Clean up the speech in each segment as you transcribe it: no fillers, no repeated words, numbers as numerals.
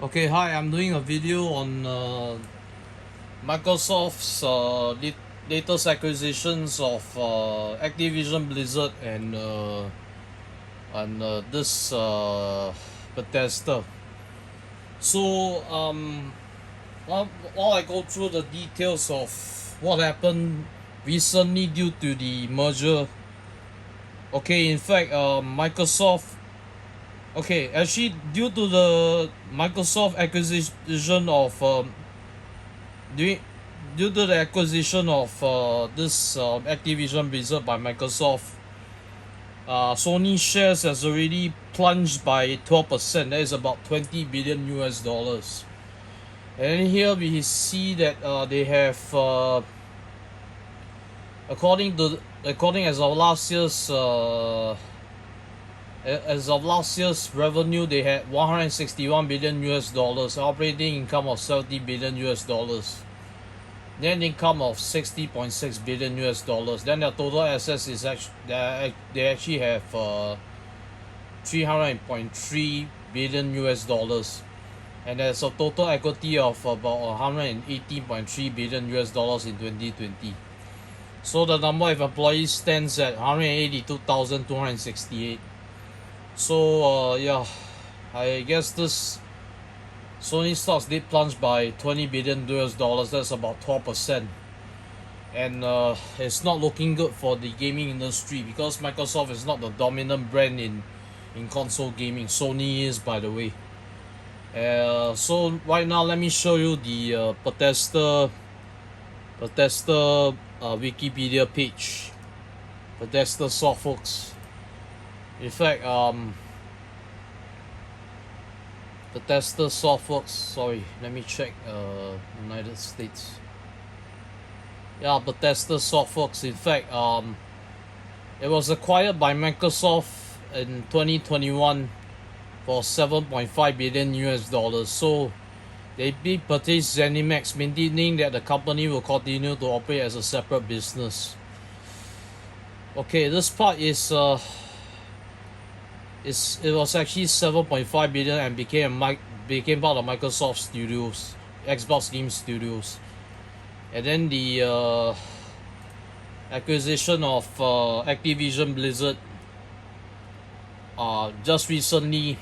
Okay, hi, I'm doing a video on Microsoft's latest acquisitions of Activision Blizzard and this Bethesda. So, while I go through the details of what happened recently due to the merger, okay, in fact, Microsoft. Okay, actually, due to the Microsoft acquisition of due, due to the acquisition of this Activision Blizzard by Microsoft, Sony shares has already plunged by 12%. That is about 20 billion US dollars. And here we see that they have, according as of last year's revenue, they had 161 billion US dollars, operating income of 70 billion US dollars, net income of 60.6 billion US dollars. Then their total assets is they actually have 300.3 billion US dollars, and there's a total equity of about 118.3 billion US dollars in 2020. So the number of employees stands at 182,268. So yeah, I guess this Sony stocks did plunge by 20 billion US dollars. That's about 12%, and it's not looking good for the gaming industry because Microsoft is not the dominant brand in console gaming. Sony is, by the way. So right now, let me show you the Bethesda Wikipedia page. Bethesda Softworks. In fact, Bethesda Softworks. Sorry, let me check. United States. Yeah, Bethesda Softworks. In fact, it was acquired by Microsoft in 2021 for 7.5 billion US dollars. So they did purchase ZeniMax, meaning that the company will continue to operate as a separate business. Okay, this part is it was actually 7.5 billion and became part of Microsoft Studios, Xbox Game Studios, and then the acquisition of Activision Blizzard just recently.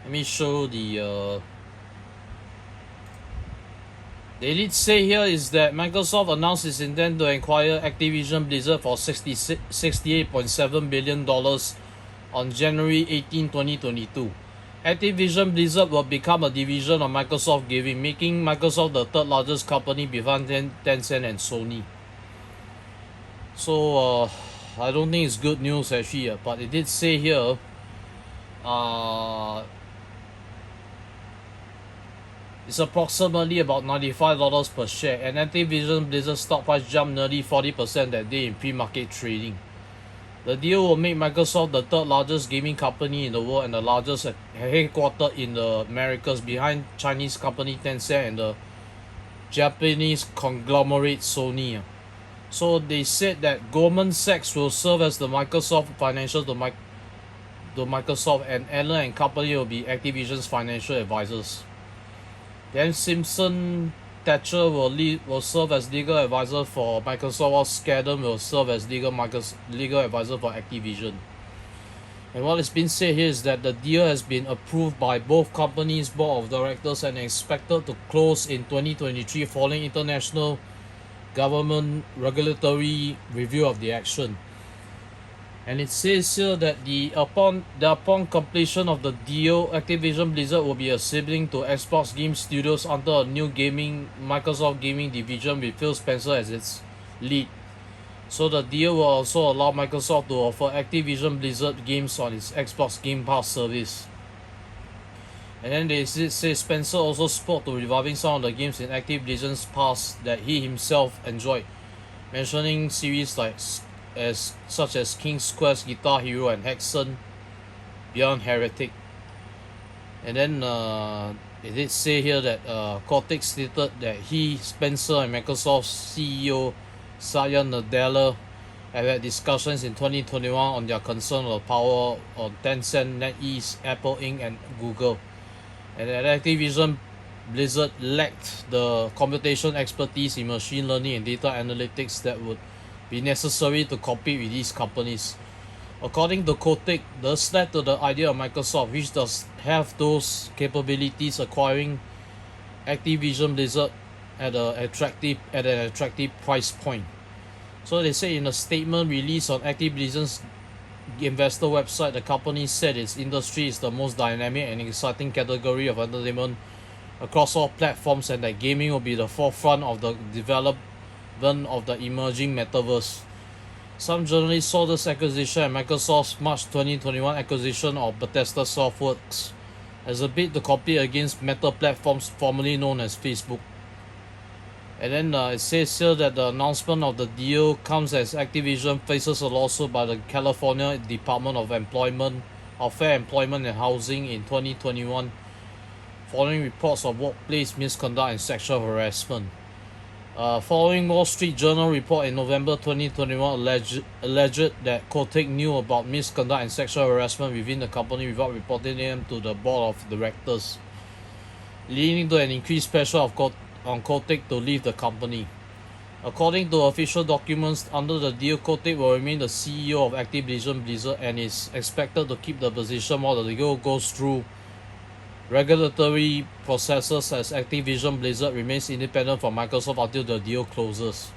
Let me show the. They did say here is that Microsoft announced its intent to acquire Activision Blizzard for $68.7 billion on January 18, 2022. Activision Blizzard will become a division of Microsoft Gaming, making Microsoft the third largest company behind Tencent and Sony. So I don't think it's good news actually, but it did say here it's approximately about $95 per share, and Activision Blizzard stock price jumped nearly 40% that day in pre-market trading. The deal will make Microsoft the third largest gaming company in the world and the largest headquartered in the Americas, behind Chinese company Tencent and the Japanese conglomerate Sony. So they said that Goldman Sachs will serve as the Microsoft financial to Microsoft, and Allen and Company will be Activision's financial advisors. Then Simpson Thatcher will serve as legal advisor for Microsoft, while Skadden will serve as legal advisor for Activision. And what has been said here is that the deal has been approved by both companies' board of directors and expected to close in 2023 following international government regulatory review of the action. And it says here that upon completion of the deal, Activision Blizzard will be a sibling to Xbox Game Studios under a new Microsoft Gaming division with Phil Spencer as its lead. So the deal will also allow Microsoft to offer Activision Blizzard games on its Xbox Game Pass service. And then they say Spencer also spoke to reviving some of the games in Activision's past that he himself enjoyed, mentioning series such as King's Quest, Guitar Hero, and Hexen Beyond Heretic. And then it did say here that Kotick stated that he, Spencer, and Microsoft's CEO Satya Nadella have had discussions in 2021 on their concern of the power of Tencent, NetEase, Apple Inc. and Google, and that Activision Blizzard lacked the computation expertise in machine learning and data analytics that would be necessary to compete with these companies. According to Kotick, this led to the idea of Microsoft, which does have those capabilities, acquiring Activision Blizzard at an attractive price point. So they say in a statement released on Activision's investor website, the company said its industry is the most dynamic and exciting category of entertainment across all platforms, and that gaming will be the forefront of the development of the emerging metaverse. Some journalists saw this acquisition and Microsoft's March 2021 acquisition of Bethesda Softworks as a bid to compete against Meta Platforms, formerly known as Facebook. And then it says here that the announcement of the deal comes as Activision faces a lawsuit by the California Department of Fair Employment and Housing in 2021 following reports of workplace misconduct and sexual harassment. Following Wall Street Journal report in November 2021 alleged that Kotick knew about misconduct and sexual harassment within the company without reporting them to the board of directors, leading to an increased pressure on Kotick to leave the company. According to official documents, under the deal, Kotick will remain the CEO of Activision Blizzard and is expected to keep the position while the deal goes through regulatory processes, as Activision Blizzard remains independent from Microsoft until the deal closes.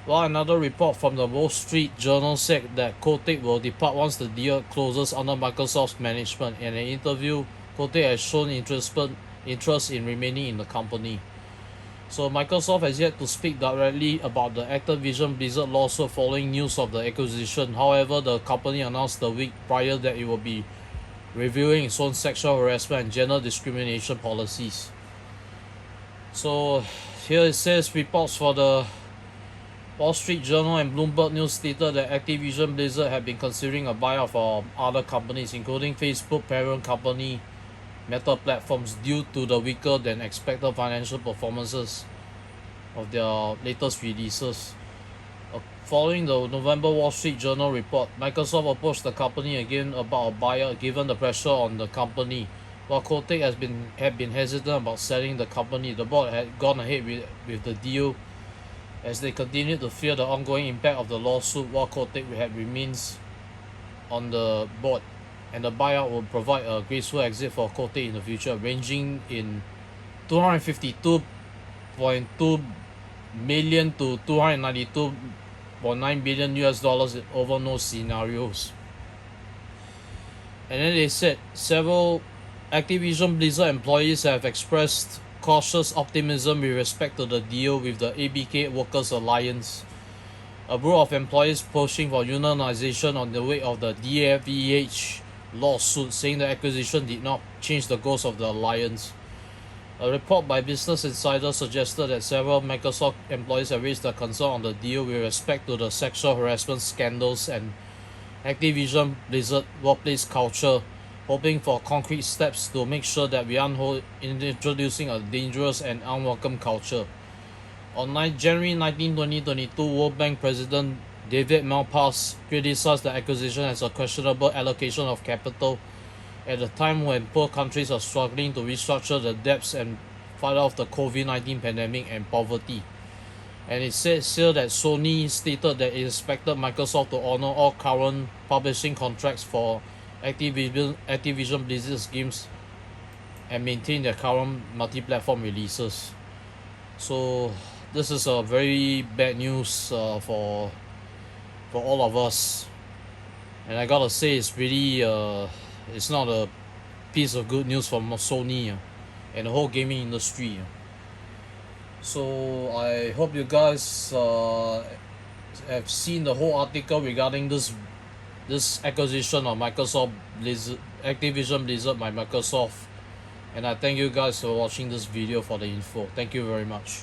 While another report from the Wall Street Journal said that Kotick will depart once the deal closes under Microsoft's management. In an interview, Kotick has shown interest in remaining in the company. So Microsoft has yet to speak directly about the Activision Blizzard lawsuit following news of the acquisition. However, the company announced the week prior that it will be reviewing its own sexual harassment and gender discrimination policies. So here it says reports for the Wall Street Journal and Bloomberg News stated that Activision Blizzard had been considering a buyout of other companies, including Facebook parent company Meta Platforms, due to the weaker than expected financial performances of their latest releases. Following the November Wall Street Journal report, Microsoft approached the company again about a buyout given the pressure on the company. While Kotick had been hesitant about selling the company, the board had gone ahead with the deal as they continued to fear the ongoing impact of the lawsuit, while Kotick remains on the board, and the buyout will provide a graceful exit for Kotick in the future, ranging in $252.2 million to $292.9 billion over no scenarios. And then they said several Activision Blizzard employees have expressed cautious optimism with respect to the deal with the ABK Workers Alliance, a group of employees pushing for unionization on the wake of the DFEH lawsuit, saying the acquisition did not change the goals of the alliance. A report by Business Insider suggested that several Microsoft employees have raised their concern on the deal with respect to the sexual harassment scandals and Activision Blizzard workplace culture, hoping for concrete steps to make sure that we aren't introducing a dangerous and unwelcome culture. On January 19, 2022, World Bank President David Malpass criticized the acquisition as a questionable allocation of capital at a time when poor countries are struggling to restructure the debts and fight off the COVID-19 pandemic and poverty. And it says here that Sony stated that it expected Microsoft to honor all current publishing contracts for Activision Blizzard's games and maintain their current multi-platform releases. So this is a very bad news for all of us, and I gotta say it's really it's not a piece of good news for Sony and the whole gaming industry. So I hope you guys have seen the whole article regarding this acquisition of Activision Blizzard by Microsoft, and I thank you guys for watching this video for the info. Thank you very much.